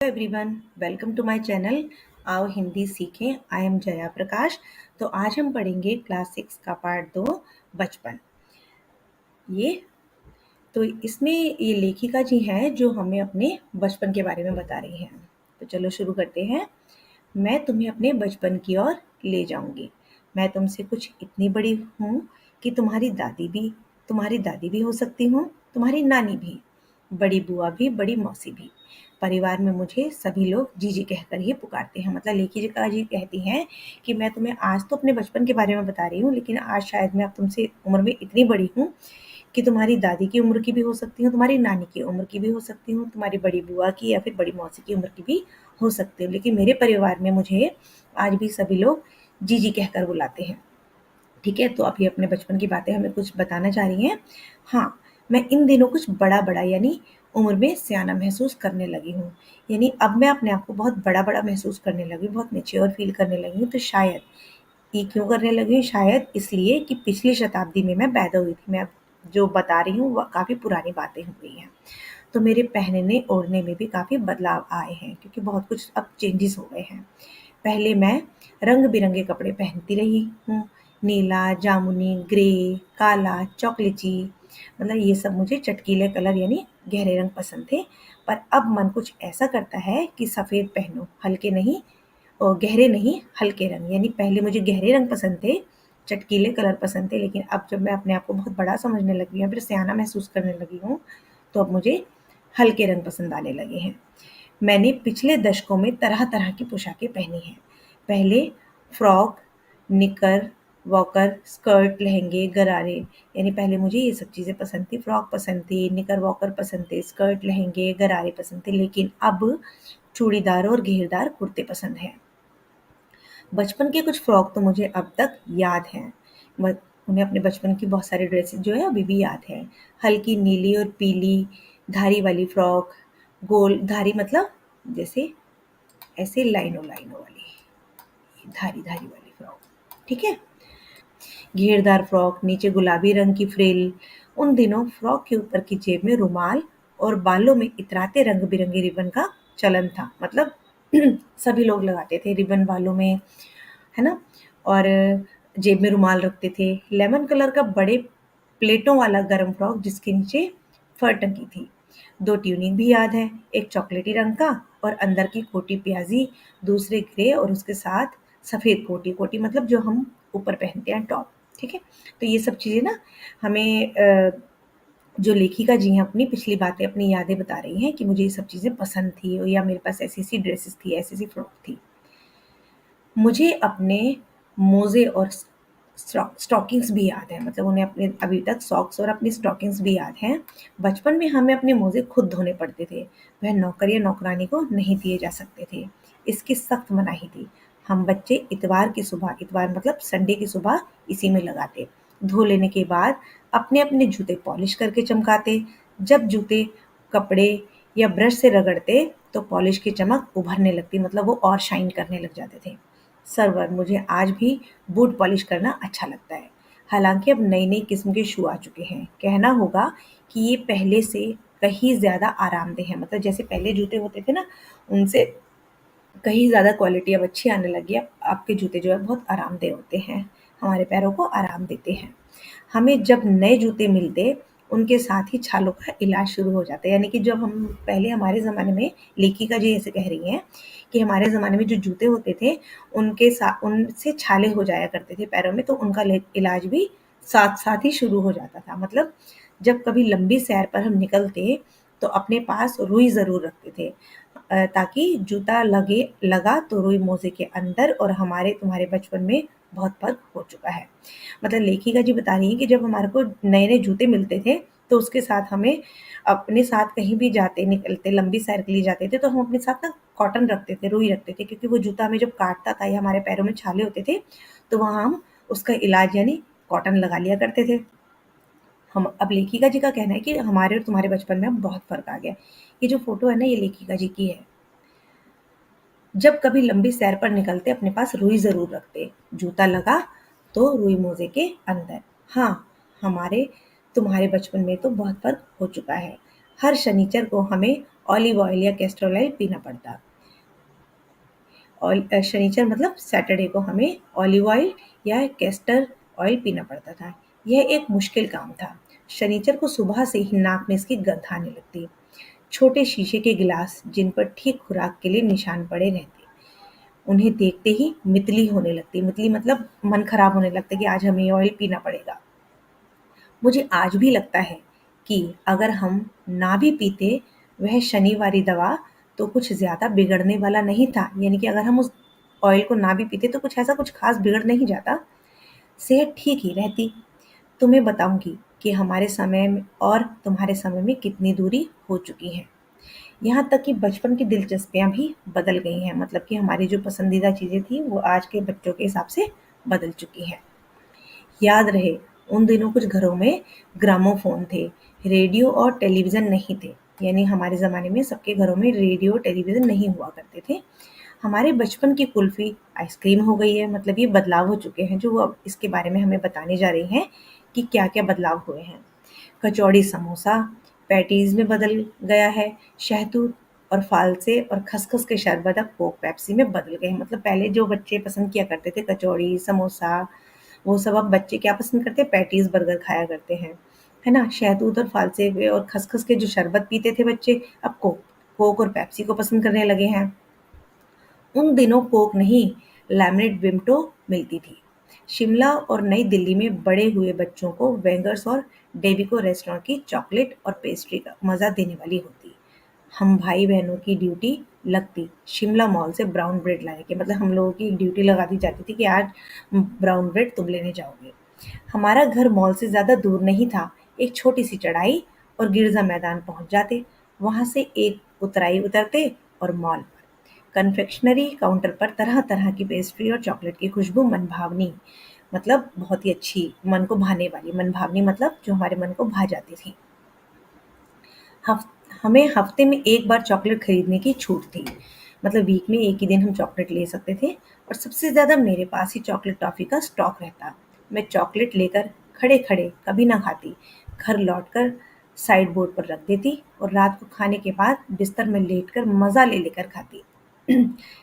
Everyone, welcome to my channel. आओ हिंदी सीखें। I am Jaya Prakash. तो आज हम पढ़ेंगे क्लास 6 का पार्ट 2, बचपन। ये तो इसमें ये लेखिका जी हैं जो हमें अपने बचपन के बारे में बता रही हैं। तो चलो शुरू करते हैं। मैं तुम्हें अपने बचपन की ओर ले जाऊंगी। मैं तुमसे कुछ इतनी बड़ी हूँ कि तुम्हारी दादी भी हो सकती हूँ, तुम्हारी नानी भी, बड़ी बुआ भी, बड़ी मौसी भी। परिवार में मुझे सभी लोग जीजी कहकर ही पुकारते हैं। मतलब लेखिका जी कहती हैं कि मैं तुम्हें आज तो अपने बचपन के बारे में बता रही हूँ, लेकिन आज शायद मैं अब तुमसे उम्र में इतनी बड़ी हूँ कि तुम्हारी दादी की उम्र की भी हो सकती हूँ, तुम्हारी नानी की उम्र की भी हो सकती हूँ, तुम्हारी बड़ी बुआ की या फिर बड़ी मौसी की उम्र की भी हो सकती हूँ। लेकिन मेरे परिवार में मुझे आज भी सभी लोग जीजी कहकर बुलाते हैं। ठीक है, तो अब ये अपने बचपन की बातें हमें कुछ बताना चाह रही हैं। हाँ, मैं इन दिनों कुछ बड़ा यानी उम्र में सियाना महसूस करने लगी हूँ। यानी अब मैं अपने आप को बहुत बड़ा महसूस करने लगी, बहुत मैच्योर फील करने लगी हूँ। तो शायद ये क्यों करने लगी हूँ? शायद इसलिए कि पिछली शताब्दी में मैं पैदा हुई थी। मैं अब जो बता रही हूँ वह काफ़ी पुरानी बातें हो गई हैं। तो मेरे पहनने ओढ़ने में भी काफ़ी बदलाव आए हैं, क्योंकि बहुत कुछ अब चेंजेस हो गए हैं। पहले मैं रंग बिरंगे कपड़े पहनती रही हूँ। नीला, जामुनी, ग्रे, काला, चॉकलेटी, मतलब ये सब मुझे चटकीले कलर यानी गहरे रंग पसंद थे। पर अब मन कुछ ऐसा करता है कि सफ़ेद पहनो, हल्के नहीं, और गहरे नहीं, हल्के रंग। यानी पहले मुझे गहरे रंग पसंद थे, चटकीले कलर पसंद थे, लेकिन अब जब मैं अपने आप को बहुत बड़ा समझने लगी हूँ, फिर सियाना महसूस करने लगी हूँ, तो अब मुझे हल्के रंग पसंद आने लगे हैं। मैंने पिछले दशकों में तरह-तरह की पोशाकें पहनी हैं। पहले फ्रॉक, निकर, वॉकर, स्कर्ट, लहंगे, गरारे, यानी पहले मुझे ये सब चीज़ें पसंद थी। फ्रॉक पसंद थी, निकर वॉकर पसंद थे, स्कर्ट, लहंगे, गरारे पसंद थे, लेकिन अब चूड़ीदार और घेरदार कुर्ते पसंद हैं। बचपन के कुछ फ्रॉक तो मुझे अब तक याद हैं। उन्हें अपने बचपन की बहुत सारी ड्रेसेस जो है अभी भी याद है। हल्की नीली और पीली धारी वाली फ्रॉक, गोल धारी मतलब जैसे ऐसे लाइनों वाली, धारी वाली फ्रॉक। ठीक है, घेरदार फ्रॉक, नीचे गुलाबी रंग की फ्रिल। उन दिनों फ्रॉक के ऊपर की जेब में रुमाल और बालों में इतराते रंग बिरंगे रिबन का चलन था। मतलब सभी लोग लगाते थे रिबन बालों में, है ना? और जेब में रुमाल रखते थे। लेमन कलर का बड़े प्लेटों वाला गरम फ्रॉक जिसके नीचे फर टंगी थी। 2 ट्यूनिक भी याद है, एक चॉकलेटी रंग का और अंदर की कोटी प्याजी, दूसरे ग्रे और उसके साथ सफ़ेद कोटी। कोटी मतलब जो हम ऊपर पहनते हैं टॉप। ठीक है? तो ये सब चीज़ें ना हमें जो लेखिका जी हैं अपनी पिछली बातें, अपनी यादें बता रही हैं कि मुझे ये सब चीज़ें पसंद थी या मेरे पास ऐसी-ऐसी ड्रेसेस थी, ऐसी-ऐसी फ्रॉक थी। मुझे अपने मोज़े और स्टॉकिंग्स भी याद हैं। मतलब उन्हें अपने अभी तक सॉक्स और अपनी स्टॉकिंग्स भी याद हैं। बचपन में हमें अपने मोज़े खुद धोने पड़ते थे। वह नौकर या नौकरानी को नहीं दिए जा सकते थे। इसकी सख्त मनाही थी। हम बच्चे इतवार मतलब संडे की सुबह इसी में लगाते। धो लेने के बाद अपने-अपने जूते पॉलिश करके चमकाते। जब जूते कपड़े या ब्रश से रगड़ते तो पॉलिश की चमक उभरने लगती, मतलब वो और शाइन करने लग जाते थे। सर्वर मुझे आज भी बूट पॉलिश करना अच्छा लगता है। हालांकि अब नई किस्म के शू आ चुके हैं। कहना होगा कि ये पहले से कहीं ज़्यादा आरामदेह है। मतलब जैसे पहले जूते होते थे ना, उनसे कहीं ज़्यादा क्वालिटी अब अच्छी आने लगी है। आपके जूते जो है बहुत आरामदेह होते हैं, हमारे पैरों को आराम देते हैं। हमें जब नए जूते मिलते, उनके साथ ही छालों का इलाज शुरू हो जाता है। यानी कि जब हम पहले हमारे ज़माने में, लेखिका जी ऐसे कह रही हैं कि हमारे ज़माने में जो जूते होते थे, उनसे छाले हो जाया करते थे पैरों में, तो उनका इलाज भी साथ-साथ ही शुरू हो जाता था। मतलब जब कभी लंबी सैर पर हम निकलते, तो अपने पास रुई ज़रूर रखते थे, ताकि जूता लगा तो रुई मोज़े के अंदर, और हमारे तुम्हारे बचपन में बहुत फ़र्क हो चुका है। मतलब लेखिका जी बता रही हैं कि जब हमारे को नए-नए जूते मिलते थे, तो उसके साथ हमें अपने साथ कहीं भी निकलते, लंबी सैर के लिए जाते थे, तो हम अपने साथ ना कॉटन रखते थे, रुई रखते थे, क्योंकि वो जूता हमें जब काटता था या हमारे पैरों में छाले होते थे, तो वहाँ हम उसका इलाज यानी कॉटन लगा लिया करते थे। हम अब लेखिका जी का कहना है कि हमारे और तुम्हारे बचपन में अब बहुत फ़र्क आ गया है। ये जो फ़ोटो है ना, ये लेखिका जी की है। जब कभी लंबी सैर पर निकलते अपने पास रुई ज़रूर रखते, जूता लगा तो रुई मोज़े के अंदर। हाँ, हमारे तुम्हारे बचपन में तो बहुत फ़र्क हो चुका है। हर शनिचर को हमें ऑलिव ऑयल या कैस्टर ऑयल पीना पड़ता। और शनिचर मतलब सैटरडे को हमें ऑलिव ऑयल या कैस्टर ऑयल पीना पड़ता था। यह एक मुश्किल काम था। शनिचर को सुबह से ही नाक में इसकी गंध आने लगती। छोटे शीशे के गिलास जिन पर ठीक खुराक के लिए निशान पड़े रहते, उन्हें देखते ही मितली होने लगती। मितली मतलब मन खराब होने लगता कि आज हमें ये ऑयल पीना पड़ेगा। मुझे आज भी लगता है कि अगर हम ना भी पीते वह शनिवारी दवा, तो कुछ ज़्यादा बिगड़ने वाला नहीं था। यानी कि अगर हम उस ऑयल को ना भी पीते तो कुछ खास बिगड़ नहीं जाता, सेहत ठीक ही रहती। तुम्हें बताऊंगी कि हमारे समय में और तुम्हारे समय में कितनी दूरी हो चुकी है। यहाँ तक कि बचपन की दिलचस्पियाँ भी बदल गई हैं। मतलब कि हमारी जो पसंदीदा चीज़ें थी वो आज के बच्चों के हिसाब से बदल चुकी हैं। याद रहे, उन दिनों कुछ घरों में ग्रामोफोन थे, रेडियो और टेलीविज़न नहीं थे। यानी हमारे ज़माने में सबके घरों में रेडियो, टेलीविज़न नहीं हुआ करते थे। हमारे बचपन की कुल्फ़ी आइसक्रीम हो गई है। मतलब ये बदलाव हो चुके हैं, जो वो अब इसके बारे में हमें बताने जा रही हैं कि क्या-क्या बदलाव हुए हैं। कचौड़ी समोसा पैटीज़ में बदल गया है। शहतूत और फालसे और खसखस के शरबत अब कोक पेप्सी में बदल गए हैं। मतलब पहले जो बच्चे पसंद किया करते थे कचौड़ी, समोसा, वो सब अब बच्चे क्या पसंद करते हैं? पैटीज़, बर्गर खाया करते हैं। है ना? शहतूत और फालसे के और खसखस के जो शरबत पीते थे बच्चे, अब कोक और पेप्सी को पसंद करने लगे हैं। उन दिनों कोक नहीं, लैमिनेट विम्टो मिलती थी। शिमला और नई दिल्ली में बड़े हुए बच्चों को वेंगर्स और डेविको रेस्टोरेंट की चॉकलेट और पेस्ट्री का मज़ा देने वाली होती। हम भाई बहनों की ड्यूटी लगती शिमला मॉल से ब्राउन ब्रेड लाने की। मतलब हम लोगों की एक ड्यूटी लगा दी जाती थी कि आज ब्राउन ब्रेड तुम लेने जाओगे। हमारा घर मॉल से ज़्यादा दूर नहीं था। एक छोटी सी चढ़ाई और गिरजा मैदान पहुंच जाते। वहां से एक उतराई उतरते और मॉल पर कन्फेक्शनरी काउंटर पर तरह तरह की पेस्ट्री और चॉकलेट की खुशबू मनभावनी, मतलब बहुत ही अच्छी, मन को भाने वाली। मनभावनी मतलब जो हमारे मन को भा जाती थी। हफ हमें हफ्ते में एक बार चॉकलेट खरीदने की छूट थी। मतलब वीक में एक ही दिन हम चॉकलेट ले सकते थे। और सबसे ज़्यादा मेरे पास ही चॉकलेट टॉफ़ी का स्टॉक रहता। मैं चॉकलेट लेकर खड़े-खड़े कभी ना खाती। घर लौटकर साइड बोर्ड पर रख देती और रात को खाने के बाद बिस्तर में लेटकर मज़ा ले लेकर खाती।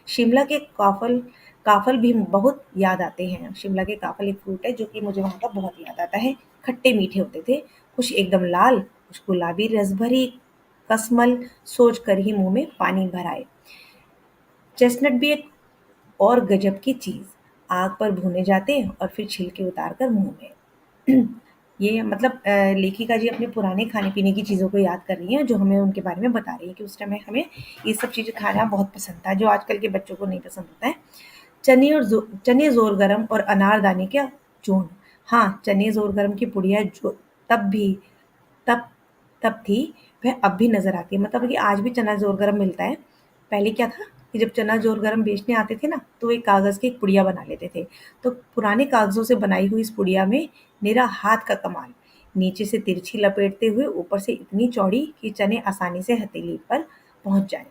शिमला के काफ़ल भी बहुत याद आते हैं। शिमला के काफ़ल एक फ्रूट है जो कि मुझे वहाँ का बहुत याद आता है। खट्टे-मीठे होते थे, कुछ एकदम लाल, कुछ गुलाबी रस भरी कसमल सोच कर ही मुँह में पानी भर आए। चेस्टनट भी एक और गजब की चीज़, आग पर भुने जाते और फिर छिलके उतार कर मुँह में। ये मतलब लेखिका जी अपने पुराने खाने-पीने की चीज़ों को याद कर रही हैं, जो हमें उनके बारे में बता रही हैं कि उस टाइम में हमें ये सब चीज़ें खाना बहुत पसंद था, जो आजकल के बच्चों को नहीं पसंद होता है। चने ज़ोर गरम और अनारदाने का चूर्ण। हाँ, चने ज़ोर गरम की पुड़िया जो तब भी तब तब थी, वह अब भी नज़र आती है। मतलब कि आज भी चना जोर गरम मिलता है। पहले क्या था कि जब चना जोर गरम बेचने आते थे ना, तो एक कागज़ की एक पुड़िया बना लेते थे। तो पुराने कागज़ों से बनाई हुई इस पुड़िया में मेरा हाथ का कमाल, नीचे से तिरछी लपेटते हुए ऊपर से इतनी चौड़ी कि चने आसानी से हथेली पर पहुँच जाएँ।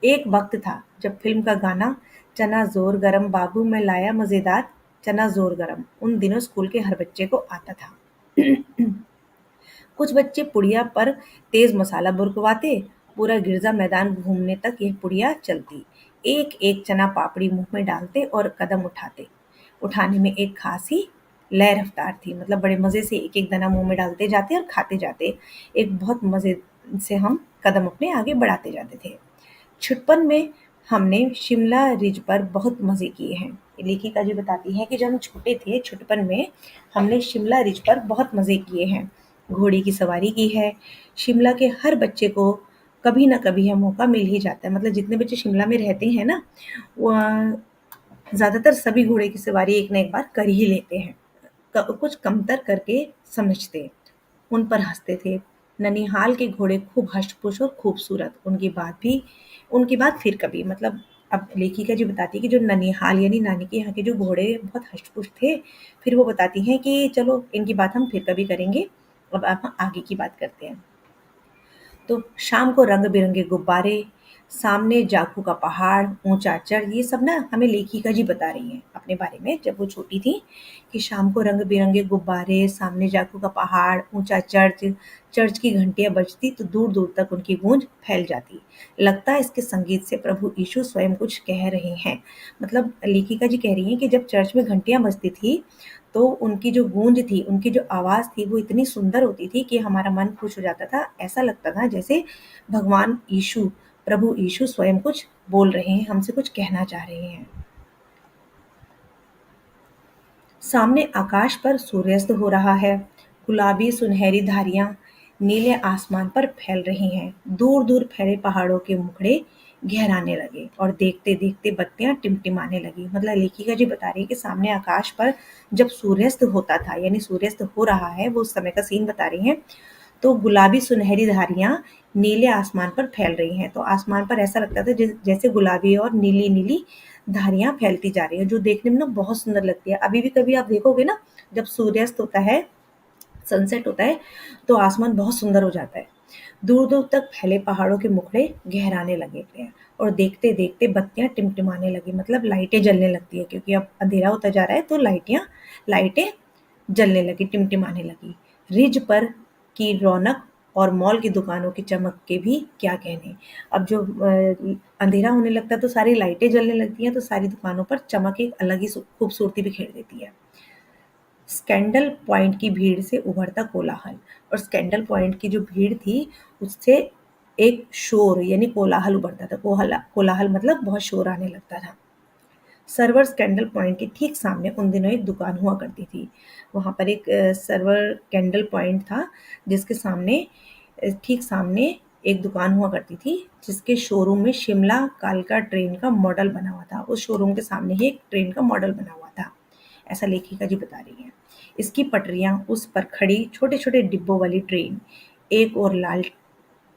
एक वक़्त था जब फ़िल्म का गाना चना ज़ोर गरम बाबू मैं लाया मज़ेदार चना ज़ोर गरम उन दिनों स्कूल के हर बच्चे को आता था। कुछ बच्चे पुड़िया पर तेज मसाला बुरकवाते। पूरा गिरजा मैदान घूमने तक यह पुड़िया चलती। एक एक चना पापड़ी मुंह में डालते और कदम उठाते। उठाने में एक खास ही लय रफ्तार थी। मतलब बड़े मजे से एक एक दाना मुंह में डालते जाते और खाते जाते। एक बहुत मजे से हम कदम अपने आगे बढ़ाते जाते थे। छुटपन में हमने शिमला रिज पर बहुत मज़े किए हैं। लेखिका जी बताती हैं कि जब हम छोटे थे, छुटपन में हमने शिमला रिज पर बहुत मज़े किए हैं। घोड़े की सवारी की है। शिमला के हर बच्चे को कभी ना कभी यह मौका मिल ही जाता है। मतलब जितने बच्चे शिमला में रहते हैं ना, वो ज़्यादातर सभी घोड़े की सवारी एक ना एक बार कर ही लेते हैं। कुछ कमतर करके समझते, उन पर हँसते थे। ननिहाल के घोड़े खूब हष्ट-पुष्ट और खूबसूरत, उनकी बात फिर कभी। मतलब अब लेखिका जी बताती है कि जो ननिहाल यानी नानी के यहाँ के जो घोड़े बहुत हष्ट-पुष्ट थे, फिर वो बताती हैं कि चलो इनकी बात हम फिर कभी करेंगे, अब आप आगे की बात करते हैं। तो शाम को रंग-बिरंगे गुब्बारे, सामने जाखू का पहाड़, ऊंचा चढ़, ये सब ना हमें लेखिका जी बता रही हैं अपने बारे में जब वो छोटी थी, कि शाम को रंग बिरंगे गुब्बारे, सामने जाखू का पहाड़, ऊंचा चर्च, चर्च की घंटियां बजती तो दूर दूर तक उनकी गूंज फैल जाती। लगता है इसके संगीत से प्रभु यीशु स्वयं कुछ कह रहे हैं। मतलब लेखिका जी कह रही हैं कि जब चर्च में घंटियां बजती थी तो उनकी जो गूंज थी, उनकी जो आवाज थी, वो इतनी सुंदर होती थी कि हमारा मन खुश हो जाता था। ऐसा लगता था जैसे भगवान यीशु, प्रभु यीशु स्वयं कुछ बोल रहे हैं, हमसे कुछ कहना चाह रहे हैं। सामने आकाश पर सूर्यास्त हो रहा है। गुलाबी सुनहरी धारियां नीले आसमान पर फैल रही हैं। दूर दूर फैले पहाड़ों के मुखड़े गहराने लगे और देखते देखते बत्तियां टिमटिमाने लगी। मतलब लेखिका जी बता रही है कि सामने आकाश पर जब सूर्यास्त होता था, यानी सूर्यास्त हो रहा है, वो उस समय का सीन बता रही हैं, तो गुलाबी सुनहरी धारियां नीले आसमान पर फैल रही हैं। तो आसमान पर ऐसा लगता था जैसे गुलाबी और नीली नीली धारियां फैलती जा रही है, जो देखने में ना बहुत सुंदर लगती है। अभी भी कभी आप देखोगे ना, जब सूर्यास्त होता है, सनसेट होता है, तो आसमान बहुत सुंदर हो जाता है। दूर दूर तक फैले पहाड़ों के मुखड़े गहराने लगे थे और देखते देखते बत्तियां टिमटिमाने लगी। मतलब लाइटें जलने लगती है, क्योंकि अब अंधेरा होता जा रहा है, तो लाइटें जलने लगी, टिमटिमाने लगी। रिज पर की रौनक और मॉल की दुकानों की चमक के भी क्या कहने। अब जो अंधेरा होने लगता है तो सारी लाइटें जलने लगती हैं, तो सारी दुकानों पर चमक एक अलग ही खूबसूरती बिखेर देती है। स्कैंडल पॉइंट की भीड़ से उभरता कोलाहल, और स्कैंडल पॉइंट की जो भीड़ थी उससे एक शोर यानी कोलाहल उभरता था। कोलाहल मतलब बहुत शोर आने लगता था। सर्वर स्कैंडल पॉइंट के ठीक सामने उन दिनों एक दुकान हुआ करती थी। वहाँ पर एक सर्वर कैंडल पॉइंट था, जिसके सामने ठीक सामने एक दुकान हुआ करती थी, जिसके शोरूम में शिमला कालका ट्रेन का मॉडल बना हुआ था। उस शोरूम के सामने ही एक ट्रेन का मॉडल बना हुआ था, ऐसा लेखिका जी बता रही है। इसकी पटरियां, उस पर खड़ी छोटे छोटे डिब्बों वाली ट्रेन, एक और लाल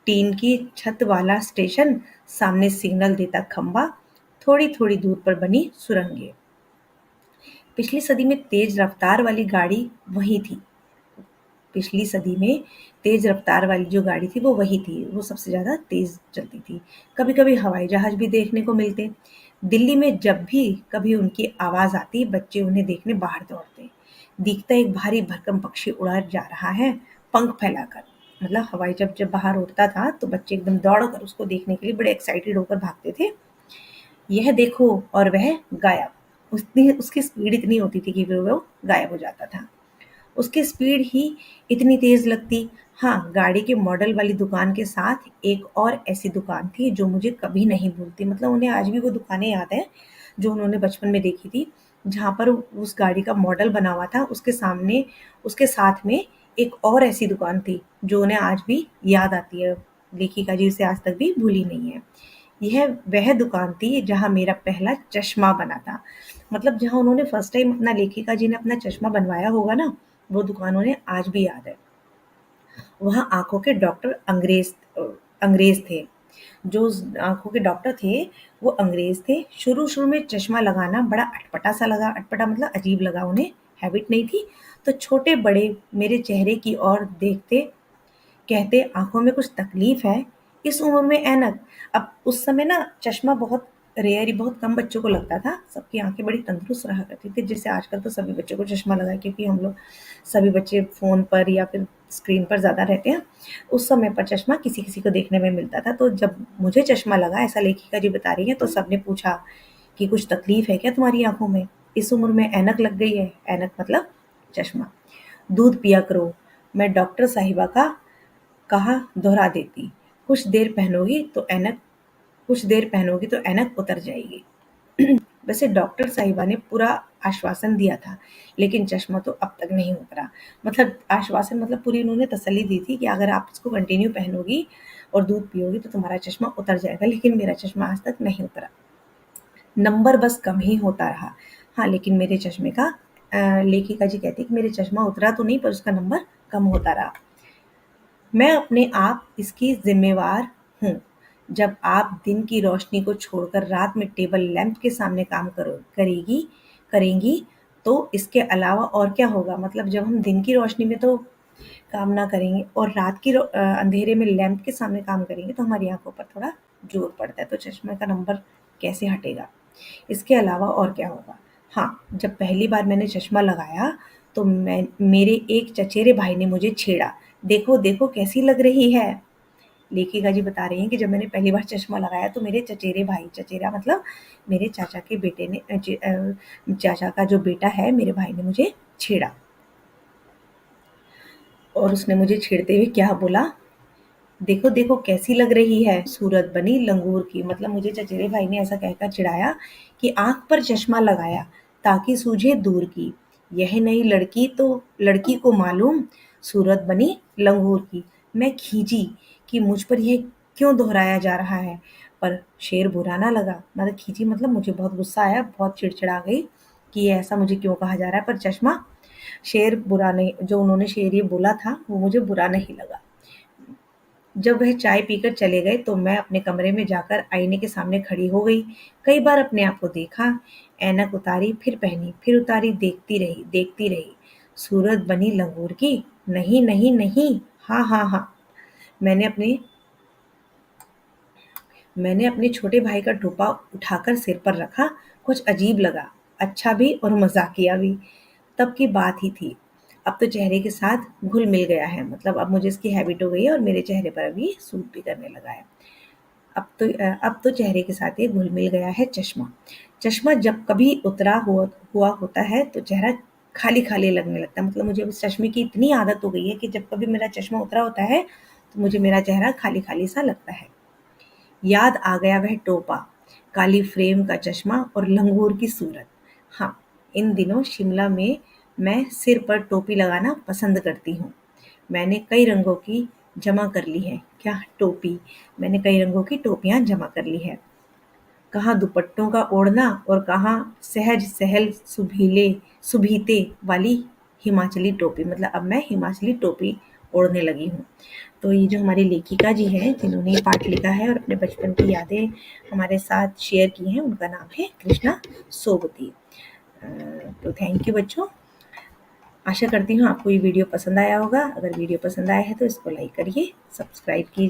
टीन की छत वाला स्टेशन, सामने सिग्नल देता खंबा, थोड़ी थोड़ी दूर पर बनी सुरंगें। पिछली सदी में तेज रफ्तार वाली गाड़ी वही थी। पिछली सदी में तेज रफ्तार वाली जो गाड़ी थी वो वही थी, वो सबसे ज्यादा तेज चलती थी। कभी कभी हवाई जहाज भी देखने को मिलते। दिल्ली में जब भी कभी उनकी आवाज आती, बच्चे उन्हें देखने बाहर दौड़ते। दिखता एक भारी भरकम पक्षी उड़ा जा रहा है, पंख फैलाकर। मतलब हवाई जब जब बाहर उड़ता था तो बच्चे एकदम दौड़ कर उसको देखने के लिए बड़े एक्साइटेड होकर भागते थे। यह देखो, और वह गायब। उसकी उसकी स्पीड इतनी होती थी कि फिर वो गायब हो जाता था। उसकी स्पीड ही इतनी तेज लगती। हाँ, गाड़ी के मॉडल वाली दुकान के साथ एक और ऐसी दुकान थी जो मुझे कभी नहीं भूलती। मतलब उन्हें आज भी वो दुकानें याद हैं जो उन्होंने बचपन में देखी थी, जहाँ पर उस गाड़ी का मॉडल बना हुआ था। उसके सामने, उसके साथ में एक और ऐसी दुकान थी जो उन्हें आज भी याद आती है। लेखिका जी उसे आज तक भी भूली नहीं है। यह वह दुकान थी जहाँ मेरा पहला चश्मा बना था। मतलब जहाँ उन्होंने फर्स्ट टाइम अपना, लेखिका जी ने अपना चश्मा बनवाया होगा ना, वो दुकान उन्हें आज भी याद है। वहाँ आंखों के डॉक्टर अंग्रेज थे। जो उस आंखों के डॉक्टर थे वो अंग्रेज थे। शुरू शुरू में चश्मा लगाना बड़ा अटपटा सा लगा। अटपटा मतलब अजीब लगा उन्हें, हैबिट नहीं थी। तो छोटे बड़े मेरे चेहरे की ओर देखते, कहते आंखों में कुछ तकलीफ है, इस उम्र में ऐनक। अब उस समय ना चश्मा बहुत रेयर ही, बहुत कम बच्चों को लगता था। सबकी आंखें बड़ी तंदुरुस्त रहा करती थी, जैसे आजकल तो सभी बच्चों को चश्मा लगा है, क्योंकि हम लोग सभी बच्चे फोन पर या फिर स्क्रीन पर ज्यादा रहते हैं। उस समय पर चश्मा किसी किसी को देखने में मिलता था। तो जब मुझे चश्मा लगा, ऐसा लेखिका जी बता रही है, तो सबने पूछा कि कुछ तकलीफ है क्या तुम्हारी आंखों में, इस उम्र में ऐनक लग गई है। ऐनक मतलब चश्मा। दूध पिया करो, मैं डॉक्टर साहिबा का कहा दोहरा देती। कुछ देर पहनोगी तो ऐनक कुछ देर पहनोगी तो ऐनक उतर जाएगी। वैसे डॉक्टर साहिबा ने पूरा आश्वासन दिया था, लेकिन चश्मा तो अब तक नहीं उतरा। मतलब आश्वासन मतलब पूरी उन्होंने तसल्ली दी थी कि अगर आप इसको कंटिन्यू पहनोगी और दूध पियोगी तो तुम्हारा चश्मा उतर जाएगा, लेकिन मेरा चश्मा आज तक नहीं उतरा। नंबर बस कम ही होता रहा। हाँ, लेकिन मेरे चश्मे का लेखिका जी कहती है कि मेरे चश्मा उतरा तो नहीं, पर उसका नंबर कम होता रहा। मैं अपने आप इसकी ज़िम्मेवार हूँ। जब आप दिन की रोशनी को छोड़कर रात में टेबल लैंप के सामने काम करेंगी, तो इसके अलावा और क्या होगा? मतलब जब हम दिन की रोशनी में तो काम ना करेंगे और रात की अंधेरे में लैंप के सामने काम करेंगे, तो हमारी आँखों पर थोड़ा जोर पड़ता है, तो चश्मे का नंबर कैसे हटेगा। इसके अलावा और क्या होगा? हाँ, जब पहली बार मैंने चश्मा लगाया तो मेरे एक चचेरे भाई ने मुझे छेड़ा, देखो देखो कैसी लग रही है। लेखिका जी बता रही हैं कि जब मैंने पहली बार चश्मा लगाया तो मेरे चचेरे भाई, चचेरा मतलब मेरे चाचा के बेटे ने चाचा का जो बेटा है मेरे भाई ने मुझे छेड़ा, और उसने मुझे छेड़ते हुए क्या बोला, देखो देखो कैसी लग रही है, सूरत बनी लंगूर की। मतलब मुझे चचेरे भाई ने ऐसा कहकर चिढ़ाया कि आंख पर चश्मा लगाया ताकि सूझे दूर की, यह नई लड़की तो लड़की को मालूम सूरत बनी लंगूर की। मैं खींची कि मुझ पर यह क्यों दोहराया जा रहा है, पर शेर बुरा ना लगा। मतलब खींची मतलब मुझे बहुत गुस्सा आया, बहुत चिड़चिड़ा गई कि ये ऐसा मुझे क्यों कहा जा रहा है, पर चश्मा शेर बुरा नहीं, जो उन्होंने शेर ये बोला था वो मुझे बुरा नहीं लगा। जब वह चाय पीकर चले गए तो मैं अपने कमरे में जाकर आईने के सामने खड़ी हो गई। कई बार अपने आप को देखा, ऐनक उतारी फिर पहनी, फिर उतारी, देखती रही, देखती रही। सूरत बनी लंगूर की, नहीं नहीं नहीं, हाँ हाँ हाँ। मैंने अपने मैंने अपने छोटे भाई का टोपा उठाकर सिर पर रखा। कुछ अजीब लगा, अच्छा भी और मजाकिया भी। तब की बात ही थी। अब तो चेहरे के साथ घुल मिल गया है, मतलब अब मुझे इसकी हैबिट हो गई है और मेरे चेहरे पर अभी सूट भी करने लगा है। अब तो चेहरे के साथ ये घुल मिल गया है चश्मा। चश्मा जब कभी उतरा हुआ होता है तो चेहरा खाली खाली लगने लगता है। मतलब मुझे उस चश्मे की इतनी आदत हो गई है कि जब कभी मेरा चश्मा उतरा होता है तो मुझे मेरा चेहरा खाली खाली सा लगता है। याद आ गया वह टोपा, काली फ्रेम का चश्मा और लंगूर की सूरत। हाँ, इन दिनों शिमला में मैं सिर पर टोपी लगाना पसंद करती हूँ। मैंने कई रंगों की जमा कर ली है। क्या टोपी? मैंने कई रंगों की टोपियाँ जमा कर ली है। कहाँ दुपट्टों का ओढ़ना और कहाँ सहज सहल सुभीते वाली हिमाचली टोपी। मतलब अब मैं हिमाचली टोपी ओढ़ने लगी हूँ। तो ये जो हमारी लेखिका जी हैं जिन्होंने ये पाठ लिखा है और अपने बचपन की यादें हमारे साथ शेयर की हैं, उनका नाम है कृष्णा सोबती। तो थैंक यू बच्चों। आशा करती हूँ आपको ये वीडियो पसंद आया होगा। अगर वीडियो पसंद आया है तो इसको लाइक करिए, सब्सक्राइब कीजिए।